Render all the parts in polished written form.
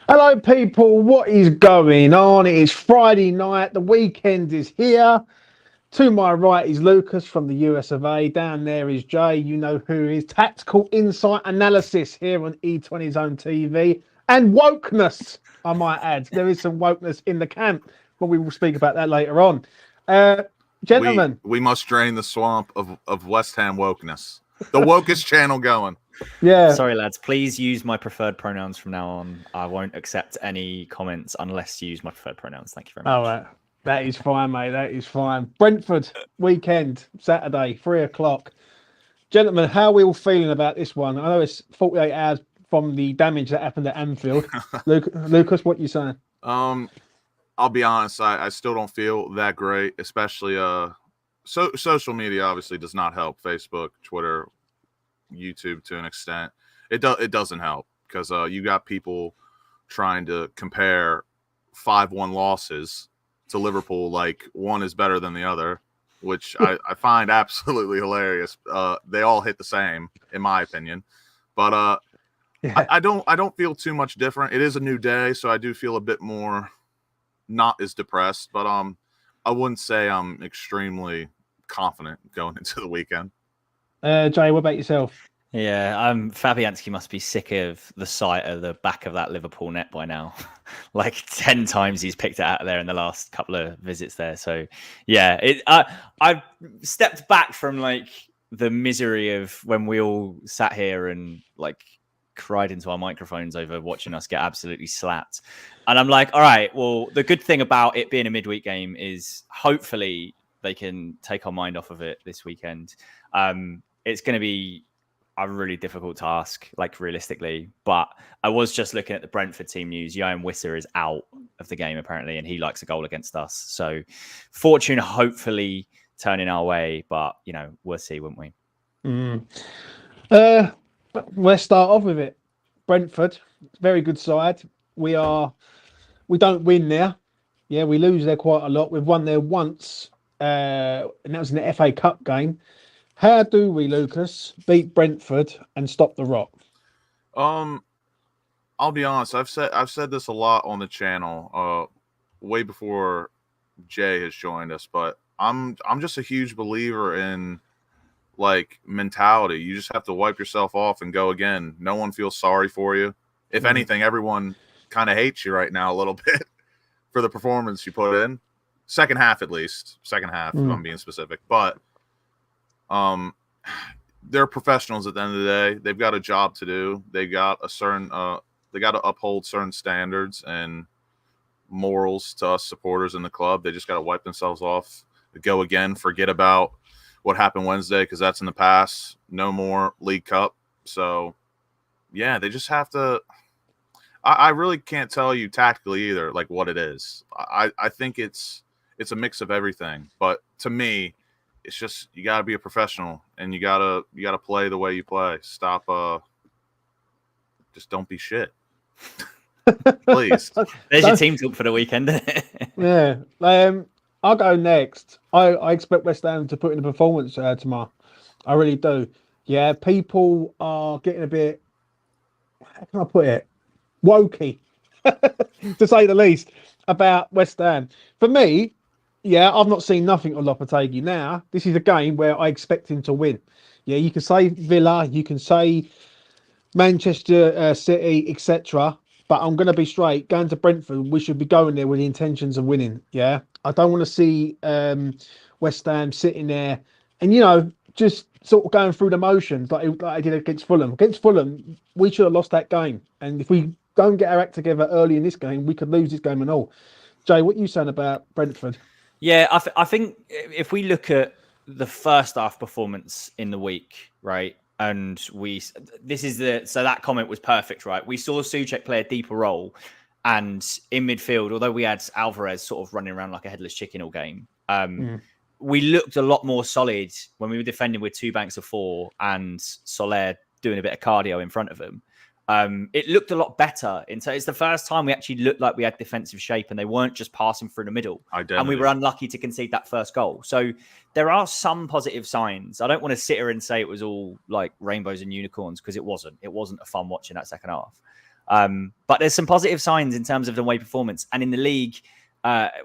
Hello people, what is going on? It is Friday night, the weekend is here. To my right is Lucas from the US of A. Down there is Jay, you know who is Tactical Insight Analysis here on E20 Zone TV. And wokeness, I might add. There is some wokeness in the camp, but we will speak about that later on. Gentlemen. We must drain the swamp of West Ham wokeness. The wokest channel going. Yeah. Sorry, lads. Please use my preferred pronouns from now on. I won't accept any comments unless you use my preferred pronouns. Thank you very much. All right. That is fine, mate. That is fine. Brentford, weekend, Saturday, 3 o'clock. Gentlemen, how are we all feeling about this one? I know it's 48 hours from the damage that happened at Anfield. Lucas, what are you saying? I'll be honest. I still don't feel that great, especially social media obviously does not help. Facebook, Twitter, YouTube to an extent. It doesn't help because you got people trying to compare 5-1 losses to Liverpool like one is better than the other, which I find absolutely hilarious. They all hit the same, in my opinion. But yeah. I don't feel too much different. It is a new day, so I do feel a bit more not as depressed, but I wouldn't say I'm extremely confident going into the weekend. Jay, what about yourself? Yeah, Fabianski must be sick of the sight of the back of that Liverpool net by now. Like 10 times he's picked it out of there in the last couple of visits there. So yeah, I've stepped back from like the misery of when we all sat here and like cried into our microphones over watching us get absolutely slapped. And I'm like, all right, well, the good thing about it being a midweek game is hopefully they can take our mind off of it this weekend. It's going to be a really difficult task, like realistically. But I was just looking at the Brentford team news. Johan Wissa is out of the game apparently, and he likes a goal against us. So fortune hopefully turning our way, but you know, we'll see, won't we? Let's start off with it. Brentford, very good side. We don't win there. Yeah, we lose there quite a lot. We've won there once, and that was in the FA Cup game. How do we, Lucas, beat Brentford and stop the rot? I'll be honest. I've said this a lot on the channel, way before Jay has joined us. But I'm just a huge believer in like mentality. You just have to wipe yourself off and go again. No one feels sorry for you. If anything, everyone kind of hates you right now a little bit for the performance you put in. Second half, at least. Second half, if I'm being specific, but. They're professionals at the end of the day. They've got a job to do. They got a certain they got to uphold certain standards and morals to us supporters in the club. They just got to wipe themselves off, go again, forget about what happened Wednesday because that's in the past. No more League Cup. So yeah, they just have to. I really can't tell you tactically either, like what it is. I think it's a mix of everything. But to me, it's just you gotta be a professional and you gotta play the way you play. Stop just don't be shit. Please. There's your team talk for the weekend. Yeah. I'll go next. I expect West Ham to put in a performance tomorrow. I really do. Yeah, people are getting a bit, how can I put it? Wokey, to say the least, about West Ham. For me, yeah, I've not seen nothing of Lopetegui now. This is a game where I expect him to win. Yeah, you can say Villa, you can say Manchester City, etc. But I'm going to be straight. Going to Brentford, we should be going there with the intentions of winning. Yeah, I don't want to see West Ham sitting there and, you know, just sort of going through the motions like I did against Fulham. Against Fulham, we should have lost that game. And if we don't get our act together early in this game, we could lose this game and all. Jay, what are you saying about Brentford? Yeah, I think if we look at the first half performance in the week, right, and so that comment was perfect, right? We saw Souček play a deeper role, and in midfield, although we had Alvarez sort of running around like a headless chicken all game, we looked a lot more solid when we were defending with two banks of four and Soler doing a bit of cardio in front of him. It looked a lot better. So it's the first time we actually looked like we had defensive shape and they weren't just passing through the middle. Identity. And we were unlucky to concede that first goal. So there are some positive signs. I don't want to sit here and say it was all like rainbows and unicorns because it wasn't. It wasn't a fun watching that second half. But there's some positive signs in terms of the away performance. And in the league,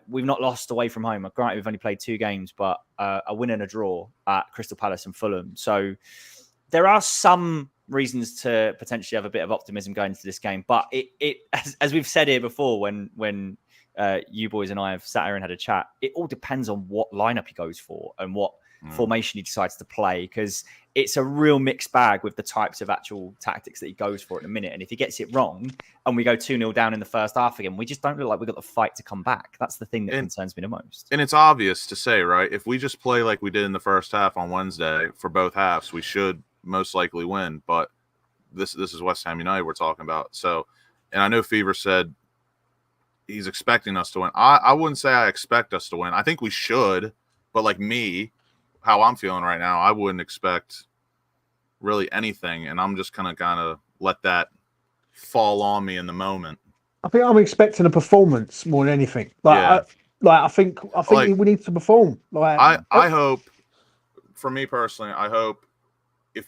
we've not lost away from home. Granted, we've only played 2 games, but a win and a draw at Crystal Palace and Fulham. So there are some reasons to potentially have a bit of optimism going into this game. But it as we've said here before, when you boys and I have sat here and had a chat, it all depends on what lineup he goes for and what formation he decides to play, because it's a real mixed bag with the types of actual tactics that he goes for at the minute. And if he gets it wrong and we go 2-0 down in the first half again, we just don't look like we've got the fight to come back. That's the thing that concerns me the most. And it's obvious to say, right? If we just play like we did in the first half on Wednesday for both halves, we should most likely win. But this is West Ham United we're talking about. So, and I know Fever said he's expecting us to win. I wouldn't say I expect us to win. I think we should, but like me, how I'm feeling right now, I wouldn't expect really anything, and I'm just gonna kind of let that fall on me in the moment. I think I'm expecting a performance more than anything. I think we need to perform. I hope, for me personally, I hope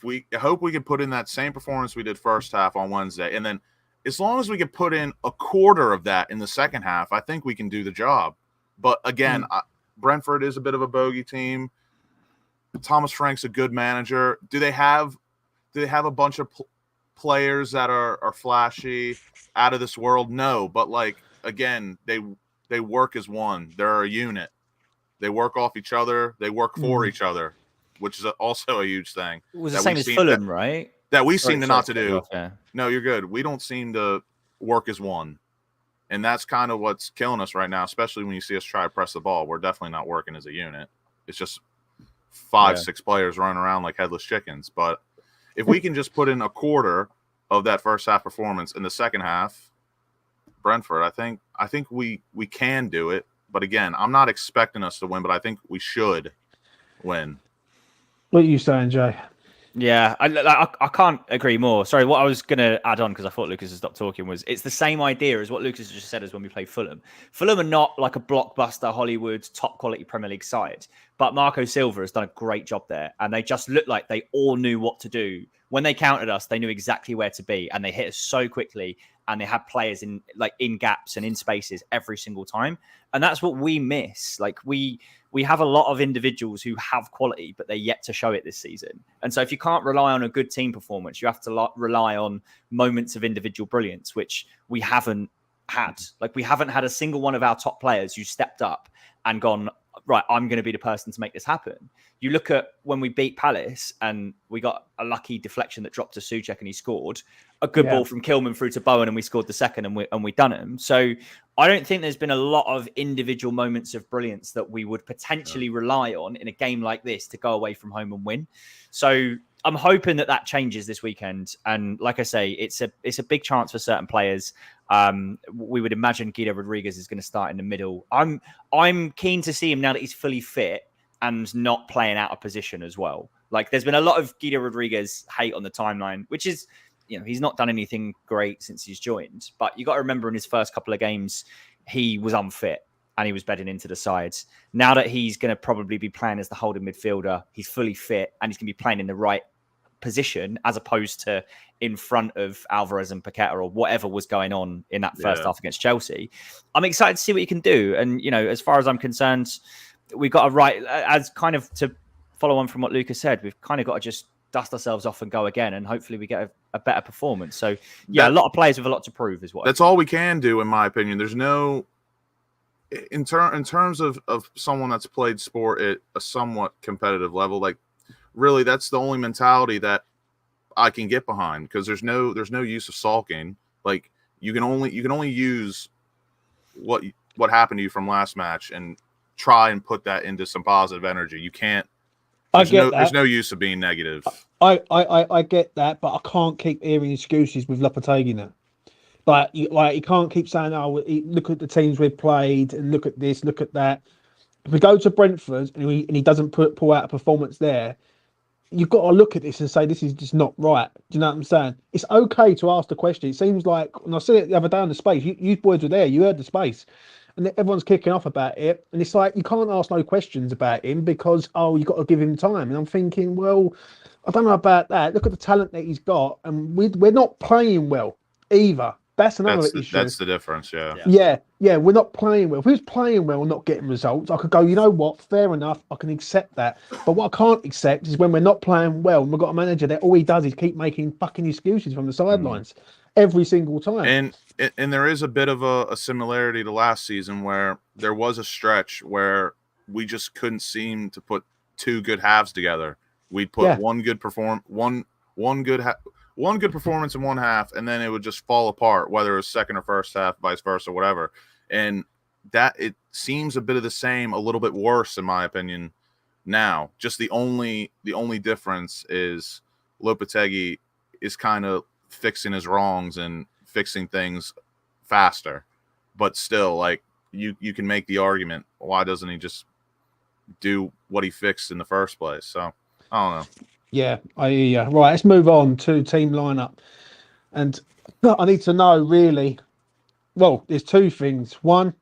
we can put in that same performance we did first half on Wednesday, and then as long as we can put in a quarter of that in the second half, I think we can do the job. But again, Brentford is a bit of a bogey team. Thomas Frank's a good manager. Do they have a bunch of players that are flashy, out of this world? No, but like again, they work as one. They're a unit. They work off each other. They work for each other, which is also a huge thing. It was the same as Fulham, right? That we seem to not to do. No, you're good. We don't seem to work as one, and that's kind of what's killing us right now. Especially when you see us try to press the ball, we're definitely not working as a unit. It's just 5-6 players running around like headless chickens. But if we can just put in a quarter of that first half performance in the second half, Brentford, I think we can do it. But again, I'm not expecting us to win, but I think we should win. What are you saying, Jay? Yeah, I can't agree more. Sorry, what I was going to add on, because I thought Lucas had stopped talking, was it's the same idea as what Lucas just said as when we played Fulham. Fulham are not like a blockbuster Hollywood top quality Premier League side, but Marco Silva has done a great job there, and they just looked like they all knew what to do. When they countered us, they knew exactly where to be, and they hit us so quickly, and they had players in gaps and in spaces every single time, and that's what we miss. Like we have a lot of individuals who have quality, but they're yet to show it this season. And so if you can't rely on a good team performance, you have to rely on moments of individual brilliance, which we haven't had. Like we haven't had a single one of our top players who stepped up and gone, right, I'm going to be the person to make this happen. You look at when we beat Palace and we got a lucky deflection that dropped to Souček and he scored a good ball from Kilman through to Bowen and we scored the second and we done him. So I don't think there's been a lot of individual moments of brilliance that we would potentially rely on in a game like this to go away from home and win. So I'm hoping that changes this weekend. And like I say, it's a big chance for certain players. We would imagine Guido Rodriguez is going to start in the middle. I'm keen to see him now that he's fully fit and not playing out of position as well. Like there's been a lot of Guido Rodriguez hate on the timeline, which is, he's not done anything great since he's joined. But you got to remember in his first couple of games, he was unfit and he was bedding into the sides. Now that he's going to probably be playing as the holding midfielder, he's fully fit and he's going to be playing in the right position as opposed to in front of Alvarez and Paqueta or whatever was going on in that first half against Chelsea. I'm excited to see what he can do. And, as far as I'm concerned, we've got to as kind of to follow on from what Lucas said, we've kind of got to just dust ourselves off and go again. And hopefully we get a better performance. So a lot of players with a lot to prove is what that's all we can do, in my opinion. There's no, in terms of someone that's played sport at a somewhat competitive level, like really that's the only mentality that I can get behind, because there's no use of sulking. Like you can only use what happened to you from last match and try and put that into some positive energy. You can't. There's no use of being negative. I get that, but I can't keep hearing excuses with Lopetegui now. Like you can't keep saying, "Oh, look at the teams we've played, and look at this, look at that." If we go to Brentford and he doesn't pull out a performance there, you've got to look at this and say this is just not right. Do you know what I'm saying? It's okay to ask the question. It seems like, and I said it the other day on the space. You boys were there. You heard the space, and everyone's kicking off about it. And it's like you can't ask no questions about him because you got to give him time. And I'm thinking, well, I don't know about that. Look at the talent that he's got, and we're not playing well either. That's another issue. That's the difference, Yeah, we're not playing well. If we was playing well and not getting results, I could go, you know what, fair enough, I can accept that. But what I can't accept is when we're not playing well and we've got a manager that all he does is keep making fucking excuses from the sidelines every single time. And there is a bit of a similarity to last season where there was a stretch where we just couldn't seem to put two good halves together. We'd put one good performance in one half, and then it would just fall apart, whether it was second or first half, vice versa, whatever. And that it seems a bit of the same, a little bit worse, in my opinion, now. Just the only difference is Lopetegui is kind of fixing his wrongs and fixing things faster. But still, like, you can make the argument, why doesn't he just do what he fixed in the first place? So, I don't know. Yeah, I hear you. Right, let's move on to team lineup. And I need to know, really, well, there's two things. One,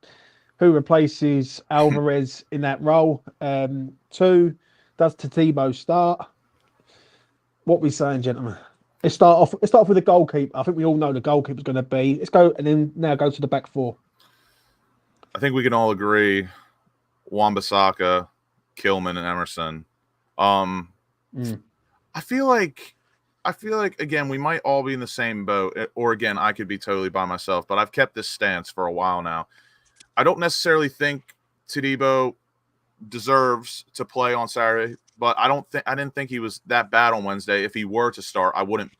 who replaces Alvarez in that role? Two, does Tadibo start? What we saying, gentlemen? Let's start off with the goalkeeper. I think we all know the goalkeeper's going to be. Let's go, and then now go to the back four. I think we can all agree Wan-Bissaka, Kilman, and Emerson. I feel like again, we might all be in the same boat, or again, I could be totally by myself, but I've kept this stance for a while now. I don't necessarily think Tadibo deserves to play on Saturday, but I didn't think he was that bad on Wednesday. If he were to start, I wouldn't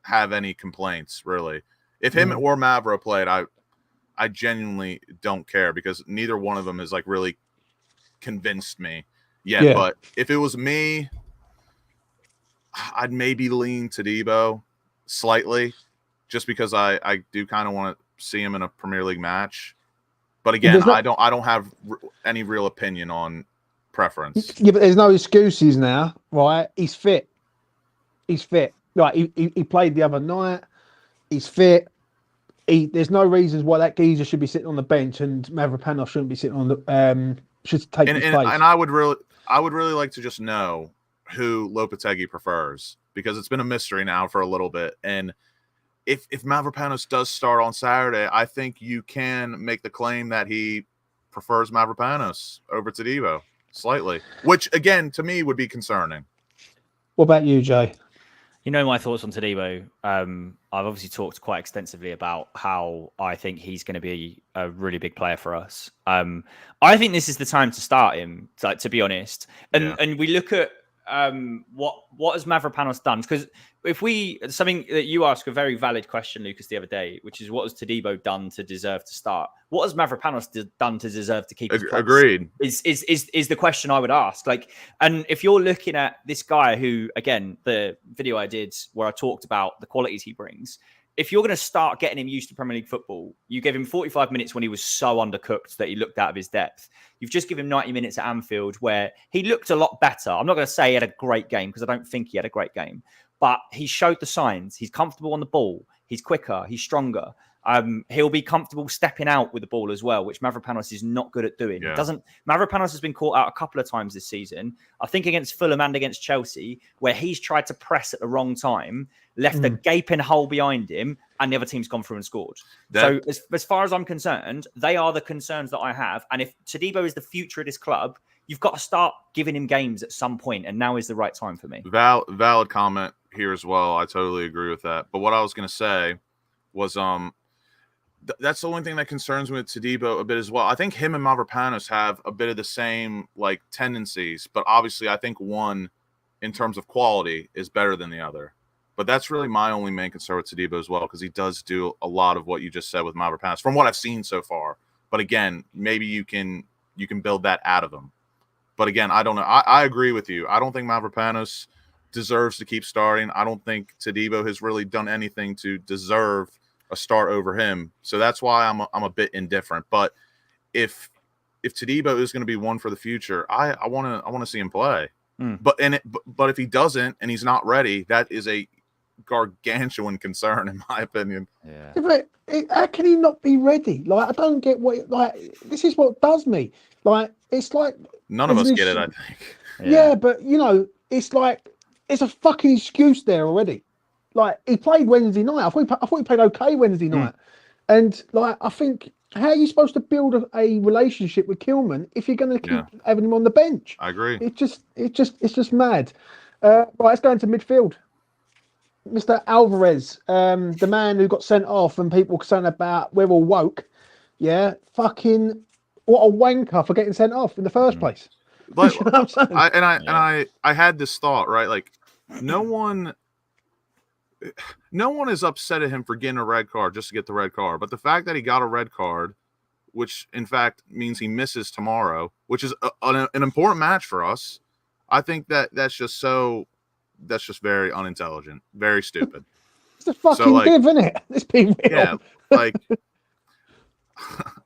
have any complaints, really. If him or Mavro played, I genuinely don't care, because neither one of them has like really convinced me yet. Yeah. But if it was me, I'd maybe lean Tadibo slightly, just because I do kind of want to see him in a Premier League match. But again, I don't have any real opinion on preference. Yeah, but there's no excuses now, right? He's fit. Right, he played the other night. He's fit. There's no reasons why that geezer should be sitting on the bench and Mavropanos shouldn't be sitting on the should take his place. And I would really like to just know who Lopetegui prefers, because it's been a mystery now for a little bit. And if Mavropanos does start on Saturday, I think you can make the claim that he prefers Mavropanos over Tadibo slightly, which again to me would be concerning. What about you, Jay? You know my thoughts on Tadibo. I've obviously talked quite extensively about how I think he's going to be a really big player for us. I think this is the time to start him, to be honest. And we look at what has Mavropanos done? Because something that you asked, a very valid question, Lucas, the other day, which is what has Tadibo done to deserve to start? What has Mavropanos done to deserve to keep his place? Agreed. Is the question I would ask. And if you're looking at this guy who, again, the video I did where I talked about the qualities he brings, if you're going to start getting him used to Premier League football, you gave him 45 minutes when he was so undercooked that he looked out of his depth. You've just given him 90 minutes at Anfield where he looked a lot better. I'm not going to say he had a great game, because I don't think he had a great game, but he showed the signs. He's comfortable on the ball. He's quicker. He's stronger. He'll be comfortable stepping out with the ball as well, which Mavropanos is not good at doing. Yeah. Mavropanos has been caught out a couple of times this season, I think against Fulham and against Chelsea, where he's tried to press at the wrong time, left a gaping hole behind him, and the other team's gone through and scored. So as far as I'm concerned, they are the concerns that I have. And if Tadibo is the future of this club, you've got to start giving him games at some point, and now is the right time for me. Valid comment here as well. I totally agree with that. But what I was going to say was that's the only thing that concerns me with Tadibo a bit as well. I think him and Mavropanos have a bit of the same tendencies, but obviously I think one, in terms of quality, is better than the other. But that's really my only main concern with Tadibo as well, because he does do a lot of what you just said with Mavropanos, from what I've seen so far. But again, maybe you can build that out of him. But again, I don't know. I agree with you. I don't think Mavropanos deserves to keep starting. I don't think Tadibo has really done anything to deserve a start over him. So that's why I'm a bit indifferent. But if Tadibo is going to be one for the future, I want to see him play. But if he doesn't and he's not ready, that is a gargantuan concern, in my opinion. Yeah. But how can he not be ready? Like, I don't get this is what does me. Like, it's like None of us get it, I think. Yeah, but it's like it's a fucking excuse there already. Like, he played Wednesday night. I thought he played okay Wednesday night, and like, I think, how are you supposed to build a relationship with Kilman if you're going to keep having him on the bench? I agree. It's just mad. Right, let's go into midfield. Mr. Alvarez, the man who got sent off, and people saying about we're all woke. Yeah, fucking what a wanker for getting sent off in the first place. But You know what I'm saying? I had this thought, right? Like, no one is upset at him for getting a red card just to get the red card. But the fact that he got a red card, which in fact means he misses tomorrow, which is an important match for us, I think that's just very unintelligent, very stupid. It's a fucking div, isn't it? Let's be real. Yeah, like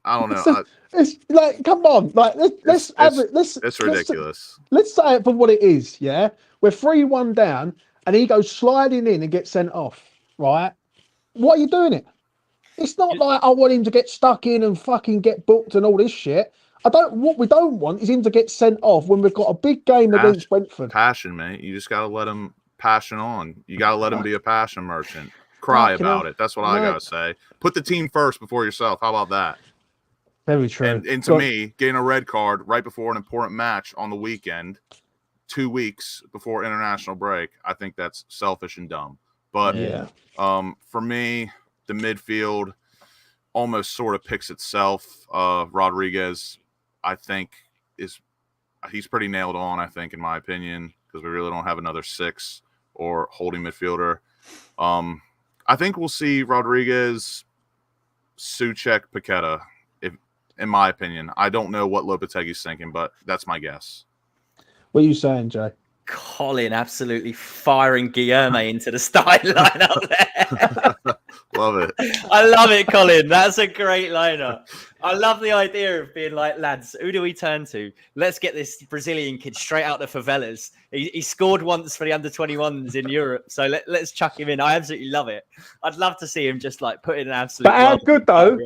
I don't know. It's like, come on, like let's have it. It's ridiculous. Let's say it for what it is. Yeah, we're 3-1 down, and he goes sliding in and gets sent off. Right? What are you doing it? It's not like I want him to get stuck in and fucking get booked and all this shit. What we don't want is him to get sent off when we've got a big game against Brentford. Passion, mate. You just gotta let him passion on. You gotta let him be a passion merchant. Cry about it. That's what I gotta say. Put the team first before yourself. How about that? Very true. And to me, getting a red card right before an important match on the weekend, 2 weeks before international break, I think that's selfish and dumb. But for me, the midfield almost sort of picks itself. Rodriguez, I think, he's pretty nailed on, I think, in my opinion, because we really don't have another 6 or holding midfielder. I think we'll see Rodriguez, Souček, Paqueta, in my opinion. I don't know what Lopetegui's thinking, but that's my guess. What are you saying, Jay? Colin absolutely firing Guilherme into the starting lineup there. Love it. I love it, Colin. That's a great lineup. I love the idea of being like, lads, who do we turn to? Let's get this Brazilian kid straight out the favelas. He scored once for the under-21s in Europe, so let's chuck him in. I absolutely love it. I'd love to see him just like put in an absolute. But how good though?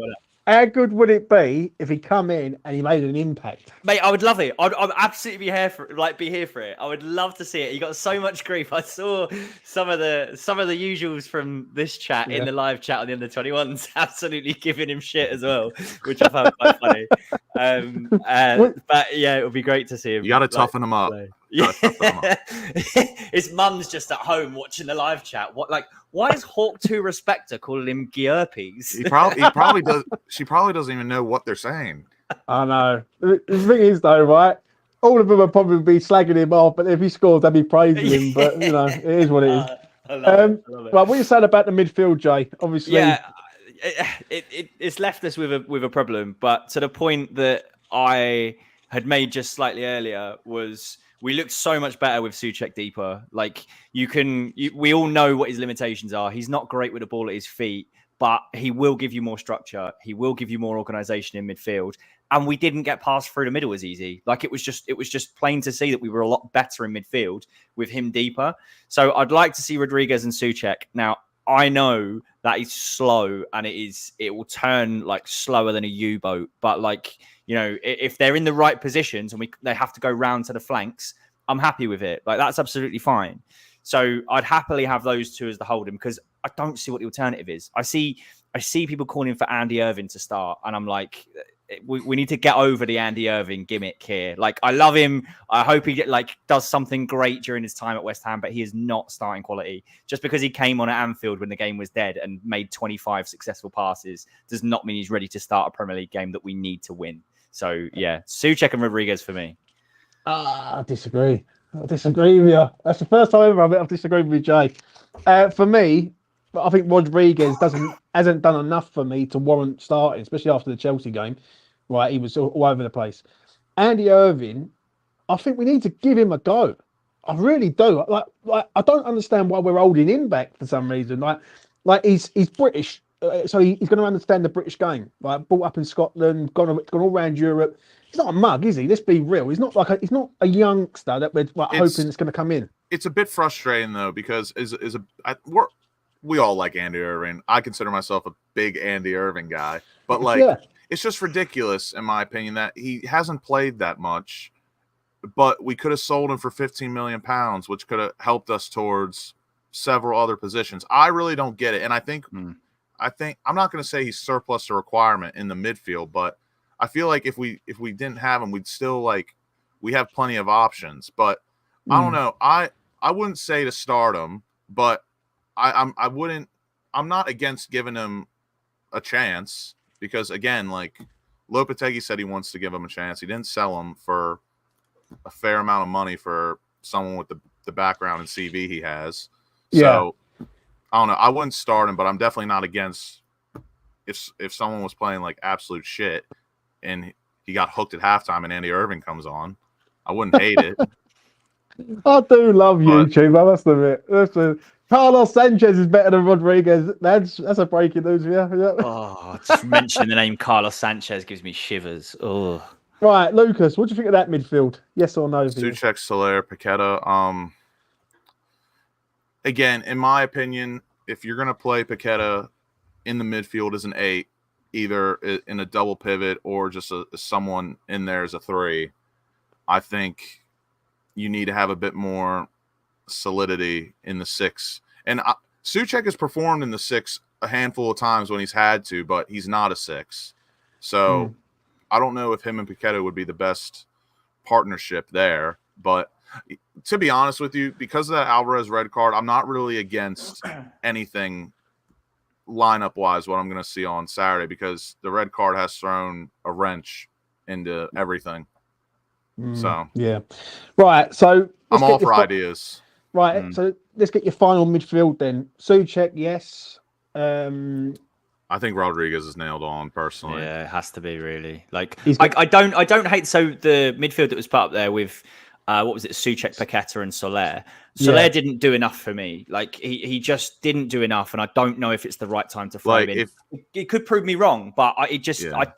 How good would it be if he come in and he made an impact? Mate, I would love it. I'd absolutely be here for it. I would love to see it. He got so much grief. I saw some of the usuals from this chat in the live chat on the under-21s absolutely giving him shit as well, which I found quite funny. But yeah, it would be great to see him. You got to toughen him up. Yeah. His mum's just at home watching the live chat. Why is Hawk 2 Respector calling him Gyerpes? He probably does. She probably doesn't even know what they're saying. I know. The thing is, though, right? All of them would probably be slagging him off, but if he scores, they'd be praising him. But it is what it is. I love it. Well, what you said about the midfield, Jay? Obviously, it's left us with a problem. But to the point that I had made just slightly earlier was, we looked so much better with Souček deeper. Like, we all know what his limitations are. He's not great with the ball at his feet, but he will give you more structure. He will give you more organization in midfield. And we didn't get past through the middle as easy. Like, it was just plain to see that we were a lot better in midfield with him deeper. So I'd like to see Rodriguez and Souček. Now, I know that is slow and it will turn like slower than a U-boat, but like, if they're in the right positions and they have to go round to the flanks, I'm happy with it. Like, that's absolutely fine. So I'd happily have those two as the holding, because I don't see what the alternative is. I see people calling for Andy Irving to start, and I'm like, we need to get over the Andy Irving gimmick here. Like, I love him. I hope he does something great during his time at West Ham, but he is not starting quality. Just because he came on at Anfield when the game was dead and made 25 successful passes does not mean he's ready to start a Premier League game that we need to win. So yeah, Souček and Rodriguez for me. I disagree. I disagree with you. That's the first time ever I've disagreed with you, Jay. For me, I think Rodriguez hasn't done enough for me to warrant starting, especially after the Chelsea game. Right, he was all over the place. Andy Irving, I think we need to give him a go. I really do. Like I don't understand why we're holding him back for some reason. Like he's British. so he's going to understand the British game, right? Brought up in Scotland, gone all around Europe. He's not a mug, is he? Let's be real. He's not he's not a youngster that we're hoping it's going to come in. It's a bit frustrating though, because we all like Andy Irving. I consider myself a big Andy Irving guy, but it's just ridiculous in my opinion that he hasn't played that much. But we could have sold him for £15 million, which could have helped us towards several other positions. I really don't get it, and I think I'm not going to say he's surplus to requirement in the midfield, but I feel like if we didn't have him, we'd still we have plenty of options. But I don't know. I wouldn't say to start him, but I'm not against giving him a chance, because again, Lopetegui said he wants to give him a chance. He didn't sell him for a fair amount of money for someone with the background and CV he has. So I don't know. I wouldn't start him, but I'm definitely not against if someone was playing absolute shit and he got hooked at halftime and Andy Irving comes on. I wouldn't hate it. I do love YouTube, I must admit. Carlos Sanchez is better than Rodriguez. That's a breaking news, yeah. Oh, just mentioning the name Carlos Sanchez gives me shivers. Oh. Right, Lucas, what do you think of that midfield? Yes or no? Souček, Soler, Paqueta. Again, in my opinion, if you're going to play Paqueta in the midfield as an 8, either in a double pivot or just someone in there as a 3, I think you need to have a bit more solidity in the 6. And Souček has performed in the 6 a handful of times when he's had to, but he's not a 6. So I don't know if him and Paqueta would be the best partnership there. But to be honest with you, because of that Alvarez red card, I'm not really against anything lineup-wise what I'm going to see on Saturday, because the red card has thrown a wrench into everything. So yeah. Right, so I'm all for ideas. Right, so let's get your final midfield then. Souček, yes. I think Rodriguez is nailed on personally. Yeah, it has to be really. I don't hate. So the midfield that was put up there with what was it, Souček, Paqueta, and Soler. Soler didn't do enough for me. He just didn't do enough, and I don't know if it's the right time to throw him in. It could prove me wrong, but I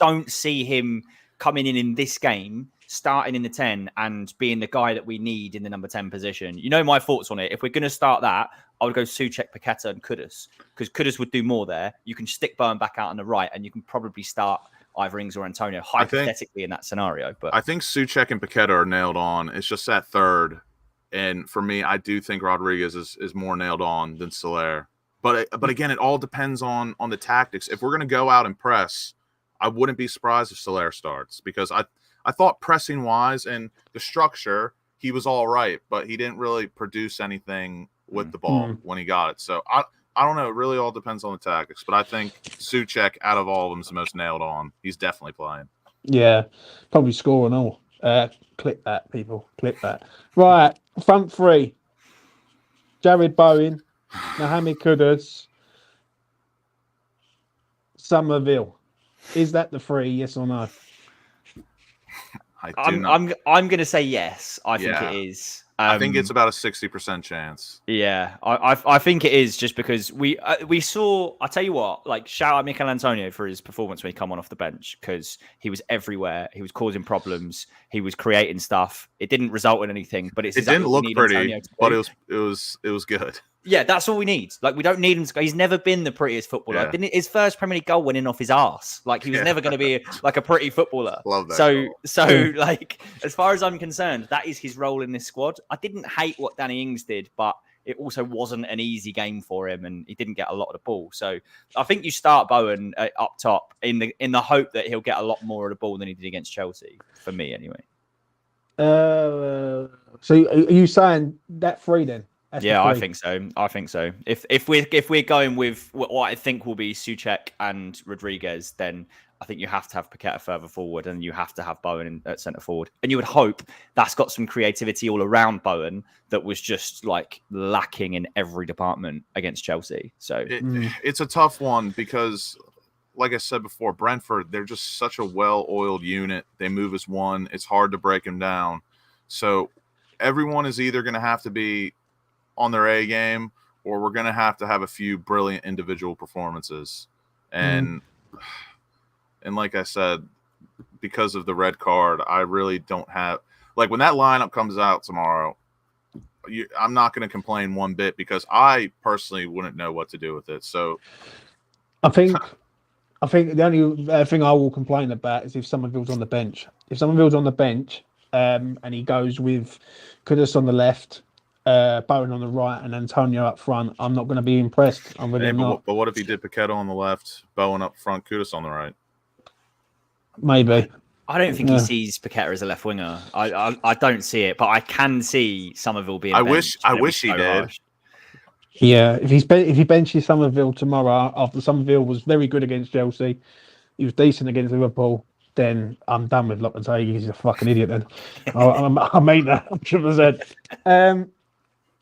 don't see him coming in this game, starting in the 10 and being the guy that we need in the number 10 position. You know my thoughts on it. If we're going to start that, I would go Souček, Paqueta, and Kudus, because Kudus would do more there. You can stick Bowen back out on the right, and you can probably start either Ings or Antonio, hypothetically, in that scenario. But I think Souček and Paqueta are nailed on. It's just that third. And for me, I do think Rodriguez is more nailed on than Soler. But again, it all depends on the tactics. If we're going to go out and press, I wouldn't be surprised if Soler starts, because I thought pressing-wise and the structure, he was all right, but he didn't really produce anything with the ball when he got it. So I don't know. It really all depends on the tactics. But I think Souček, out of all of them, is the most nailed on. He's definitely playing. Yeah, probably score and all. Clip that, people. Clip that. Right, front 3. Jared Bowen, Mohamed Kudus, Somerville. Is that the 3, yes or no? I'm going to say yes. I think it is. I think it's about a 60% chance. Yeah, I think it is, just because we saw. I tell you what, shout out Mikel Antonio for his performance when he come on off the bench, because he was everywhere. He was causing problems. He was creating stuff. It didn't result in anything, but it didn't look pretty. But it was good. Yeah, that's all we need. We don't need him to go. He's never been the prettiest footballer. Yeah. His first Premier League goal went in off his arse. He was never going to be a pretty footballer. Love that. So as far as I'm concerned, that is his role in this squad. I didn't hate what Danny Ings did, but it also wasn't an easy game for him, and he didn't get a lot of the ball. So I think you start Bowen up top in the hope that he'll get a lot more of the ball than he did against Chelsea. For me, anyway. So are you saying that 3 then? Yeah, I think so. If we're going with what I think will be Souček and Rodriguez, then I think you have to have Paqueta further forward, and you have to have Bowen at centre forward. And you would hope that's got some creativity all around Bowen that was just lacking in every department against Chelsea. So it's a tough one, because, like I said before, Brentford, they're just such a well-oiled unit. They move as one. It's hard to break them down. So everyone is either going to have to be on their A game, or we're going to have a few brilliant individual performances. and like I said, because of the red card, I really don't have when that lineup comes out tomorrow. I'm not going to complain one bit because I personally wouldn't know what to do with it. So I think the only thing I will complain about is if Somerville's on the bench. If Somerville's on the bench and he goes with Kudus on the left, Bowen on the right, and Antonio up front, I'm not going to be impressed. I'm really not. But what if he did Paqueta on the left, Bowen up front, Kudus on the right? Maybe. I don't think he sees Paqueta as a left winger. I don't see it, but I can see Somerville being. I wish he did. Harsh. Yeah, if he benches Somerville tomorrow, after Somerville was very good against Chelsea, he was decent against Liverpool, then I'm done with Lopetegui. He's a fucking idiot. Then I mean that 100%.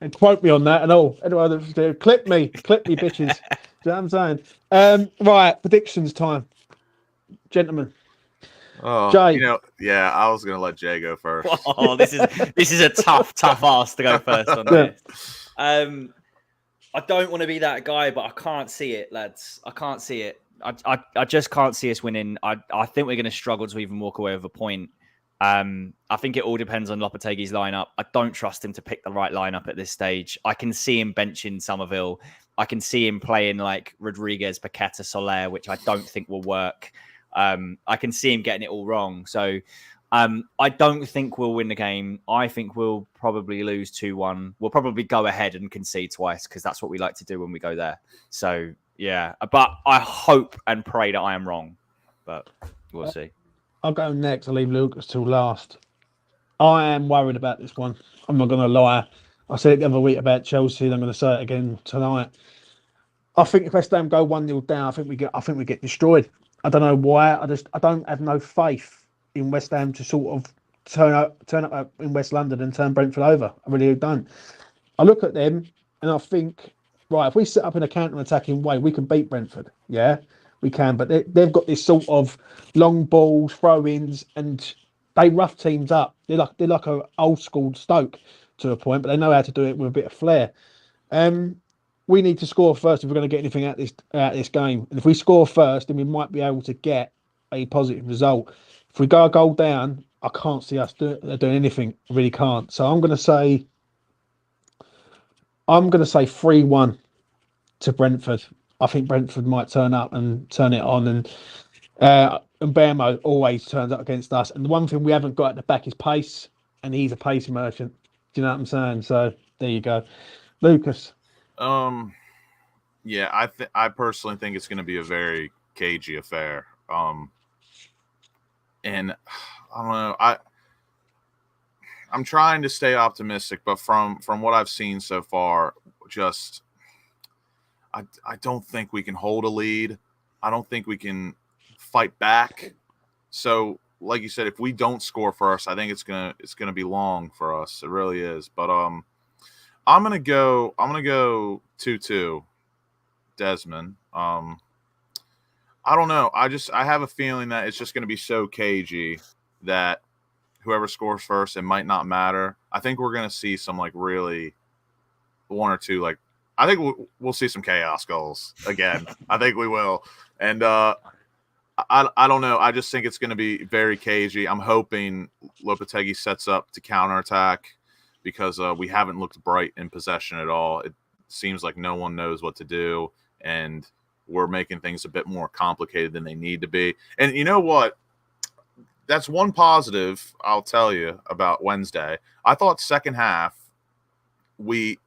And quote me on that and all. Anyway, clip me, bitches. Do you know what I'm saying? Right, predictions time, gentlemen. Oh, Jay. I was gonna let Jay go first. Oh, this is a tough ask to go first on this. I don't want to be that guy, but I can't see it, lads. I can't see it. I just can't see us winning. I think we're going to struggle to even walk away with a point. I think it all depends on Lopetegui's lineup. I don't trust him to pick the right lineup at this stage. I can see him benching Somerville. I can see him playing like Rodriguez, Paqueta, Soler, which I don't think will work. I can see him getting it all wrong. So I don't think we'll win the game. I think we'll probably lose 2-1. We'll probably go ahead and concede twice because that's what we like to do when we go there. So, yeah. But I hope and pray that I am wrong. But we'll see. I'll go next. I'll leave Lucas till last. I am worried about this one. I'm not going to lie. I said it the other week about Chelsea, and I'm going to say it again tonight. I think if West Ham go 1-0 down, I think we get destroyed. I don't know why. I don't have no faith in West Ham to sort of turn up in West London and turn Brentford over. I really don't. I look at them and I think, right, if we set up in a counter-attacking way, we can beat Brentford. Yeah, we can. But they've got this sort of long balls, throw-ins, and they rough teams up. They're like a old school Stoke to a point, but they know how to do it with a bit of flair. We need to score first if we're going to get anything out of this game. And if we score first, then we might be able to get a positive result. If we go a goal down, I can't see us doing anything. I really can't. So I'm going to say 3-1 to Brentford. I think Brentford might turn up and turn it on, and Mbeumo always turns up against us. And the one thing we haven't got at the back is pace, and he's a pace merchant. Do you know what I'm saying? So there you go, Lucas. Yeah, I personally think it's going to be a very cagey affair. And I don't know. I'm trying to stay optimistic, but from what I've seen so far, just I don't think we can hold a lead. I don't think we can fight back. So, like you said, if we don't score first, I think it's gonna be long for us. It really is. But I'm gonna go 2-2, Desmond. I don't know. I have a feeling that it's just going to be so cagey that whoever scores first, it might not matter. I think we're going to see some really one or two. I think we'll see some chaos goals again. I think we will. And I don't know. I just think it's going to be very cagey. I'm hoping Lopetegui sets up to counterattack because we haven't looked bright in possession at all. It seems like no one knows what to do, and we're making things a bit more complicated than they need to be. And you know what? That's one positive I'll tell you about Wednesday. I thought second half we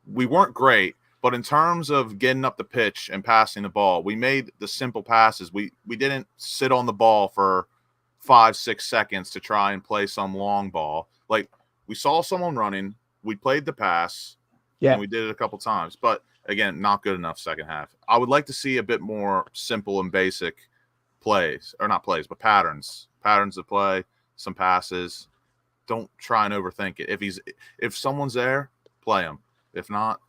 weren't great, but in terms of getting up the pitch and passing the ball, we made the simple passes. We didn't sit on the ball for 5-6 seconds to try and play some long ball. We saw someone running, we played the pass, and we did it a couple times. But again, not good enough second half. I would like to see a bit more simple and basic plays, or not plays, but patterns of play, some passes. Don't try and overthink it. If someone's there, play them. If not,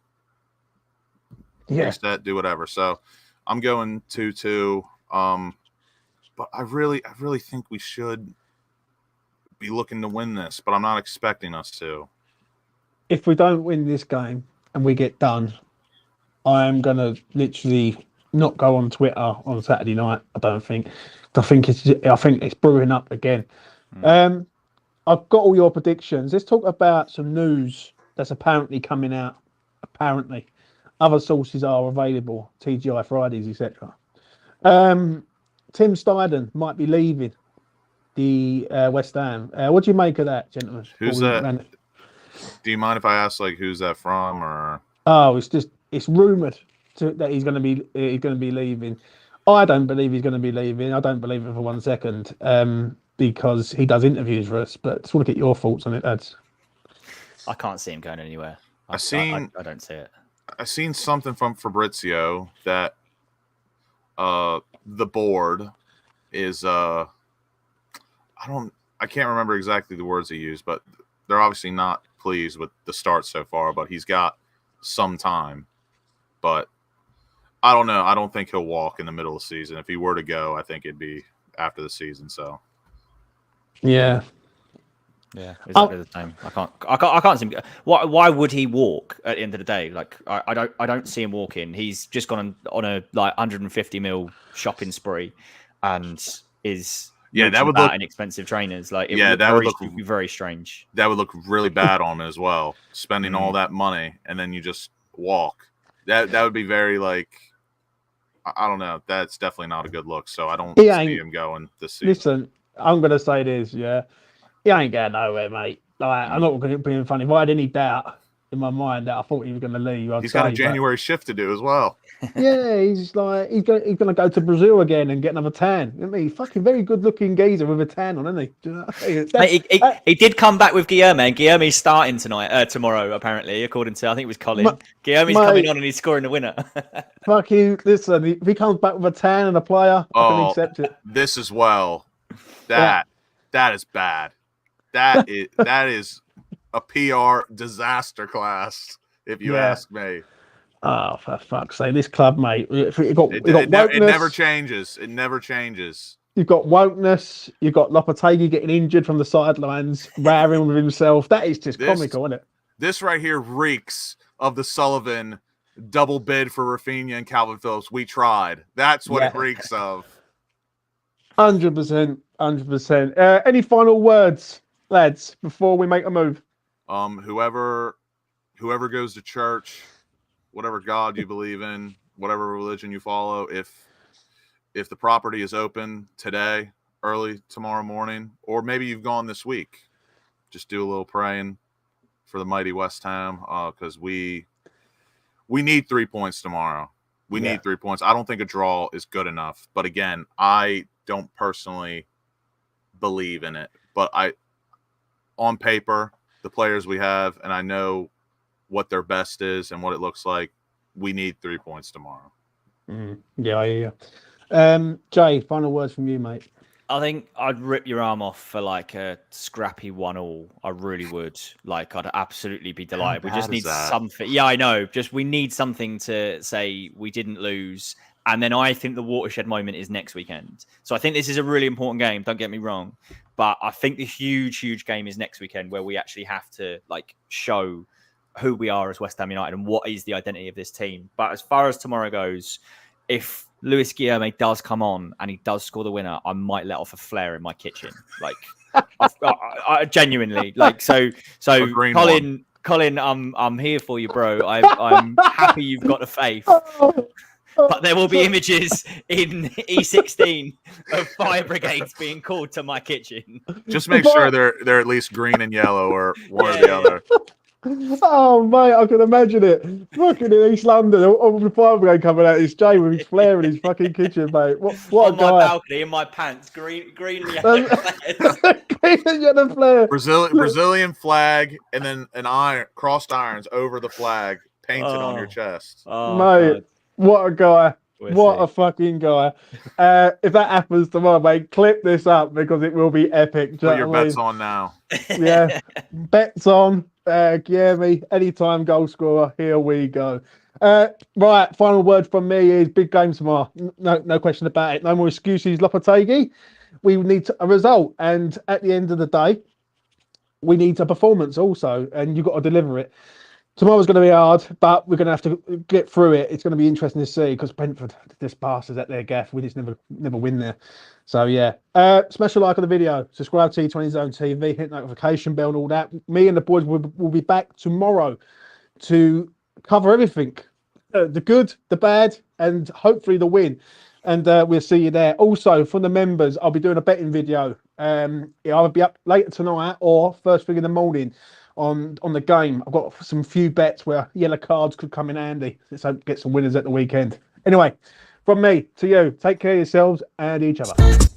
reset, do whatever. So I'm going 2-2. But I really think we should be looking to win this, but I'm not expecting us to. If we don't win this game and we get done, I am going to literally not go on Twitter on Saturday night. I don't think. I think it's brewing up again. I've got all your predictions. Let's talk about some news that's apparently coming out. Apparently, other sources are available. TGI Fridays, etc. Tim Steidten might be leaving the West Ham. What do you make of that, gentlemen? Who's that? Do you mind if I ask, like, who's that from? Or it's rumoured that he's going to be leaving. I don't believe he's going to be leaving. I don't believe it for 1 second, because he does interviews for us. But just want to get your thoughts on it, lads. I can't see him going anywhere. I don't see it. I seen something from Fabrizio that the board is I can't remember exactly the words he used, but they're obviously not pleased with the start so far, but he's got some time. But I don't know. I don't think he'll walk in the middle of the season. If he were to go, I think it'd be after the season. So yeah. Yeah, exactly the same. I can't see him. Why would he walk at the end of the day? Like, I don't see him walking. He's just gone on a like 150 mil shopping spree, and is that would look inexpensive trainers. Like, that would look very strange. That would look really bad on him as well. Spending all that money and then you just walk. That would be very like, I don't know. That's definitely not a good look. So I don't see him going this season. Listen, I'm gonna say this. Yeah. He ain't going nowhere, mate. Like, I'm not going to be funny. If I had any doubt in my mind that I thought he was going to leave, he's got a January shift to do as well. Yeah, he's going to go to Brazil again and get another tan. I mean, fucking very good looking geezer with a tan on, isn't he? Do you know what I mean? He did come back with Guilherme, and Guilherme's starting tomorrow, apparently, according to, I think it was Colin. Guilherme's coming on and he's scoring the winner. Fucking listen, if he comes back with a tan and a player, I can accept it. This as well. That is bad. That is a PR disaster class, if you ask me. Oh, for fuck's sake. This club, mate. It never changes. It never changes. You've got wokeness. You've got Lopetegui getting injured from the sidelines, raring with himself. That is just comical, isn't it? This right here reeks of the Sullivan double bid for Rafinha and Calvin Phillips. We tried. That's what it reeks of. 100%. 100%. Any final words, lads, before we make a move? Whoever goes to church, whatever God you believe in, whatever religion you follow, if the property is open today, early tomorrow morning, or maybe you've gone this week, just do a little praying for the mighty West Ham, because we need 3 points tomorrow. We need 3 points. I don't think a draw is good enough, but again, I don't personally believe in it, but on paper, the players we have, and I know what their best is and what it looks like, we need 3 points tomorrow. Yeah. Jay, final words from you, mate. I think I'd rip your arm off for like a scrappy 1-1. I really would. Like, I'd absolutely be delighted. We just need something. Yeah, I know. We need something to say we didn't lose. And then I think the watershed moment is next weekend. So I think this is a really important game. Don't get me wrong. But I think the huge game is next weekend, where we actually have to like show who we are as West Ham United and what is the identity of this team. But as far as tomorrow goes, if Luis Guilherme does come on and he does score the winner, I might let off a flare in my kitchen. Like, I genuinely, like, so Colin, I'm here for you, bro. I'm happy you've got the faith. But there will be images in E16 of fire brigades being called to my kitchen. Just make sure they're at least green and yellow, or one or the other. Oh, mate, I can imagine it. Fucking in East London, all the fire brigade coming out. It's Jay with his flare in his fucking kitchen, mate. What on my balcony, in my pants, green and yellow flares. Green and yellow flare. Brazilian flag, and then crossed irons over the flag, painted on your chest. Oh, mate. God. What a guy. A fucking guy. If that happens tomorrow, mate, clip this up because it will be epic. Put your bets on now. Yeah. Bets on. Guilherme, anytime goal scorer. Here we go. Right. Final word from me is big game tomorrow. No question about it. No more excuses, Lopetegui. We need a result. And at the end of the day, we need a performance also. And you've got to deliver it. Tomorrow's going to be hard, but we're going to have to get through it. It's going to be interesting to see because Brentford, this bastards at their gaff, we just never win there. So yeah, smash a like on the video, subscribe to T20 Zone TV, hit notification bell and all that. Me and the boys will be back tomorrow to cover everything, the good, the bad, and hopefully the win. And we'll see you there. Also, from the members, I'll be doing a betting video. I'll be up later tonight or first thing in the morning on the game. I've got some few bets where yellow cards could come in handy. Let's hope get some winners at the weekend. Anyway, from me to you, take care of yourselves and each other.